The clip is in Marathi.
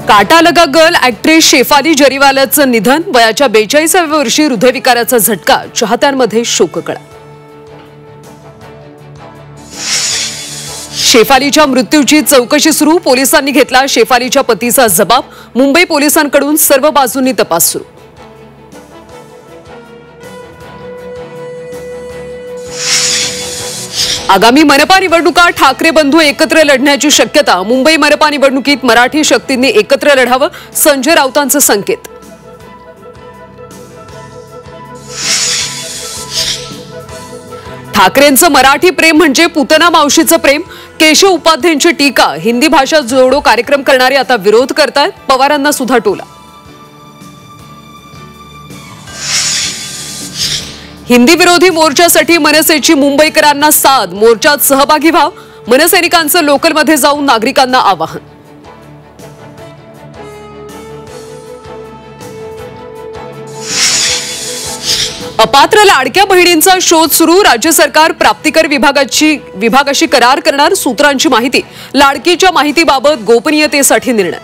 काटा लगा गर्ल ऍक्ट्रेस शेफाली जरीवालाचं निधन, वयाच्या 42व्या वर्षी हृदयविकाराचा झटका, चाहत्यांमध्ये शोककळा। शेफालीच्या मृत्यूची चौकशी सुरू, पोलिसांनी घेतला शेफालीच्या पतीचा जबाब, मुंबई पोलिसांकडून सर्व बाजूंनी तपास सुरू। आगामी मनपा निवडणुका ठाकरे बंधू एकत्र लढण्याची शक्यता, मुंबई मनपा निवडणुकीत मराठी शक्तींनी एकत्र लढावं, संजय राऊतांचे संकेत। ठाकरेंचं मराठी प्रेम म्हणजे पुतना मावशीचं प्रेम, केशव उपाध्यायांची टीका, हिंदी भाषा जोडो कार्यक्रम करणारे आता विरोध करतायत, पवारांना सुद्धा टोला। हिंदी विरोधी मोर्चासाठी मनसेची मुंबईकरांना साद, मोर्चात सहभागी व्हा, मनसैनिकांचं लोकलमध्ये जाऊन नागरिकांना आवाहन। अपात्र लाडक्या बहिणींचा शोध सुरू, राज्य सरकार प्राप्तिकर विभागाशी करार करणार, सूत्रांची माहिती, लाडकीच्या माहितीबाबत गोपनीयतेसाठी निर्णय।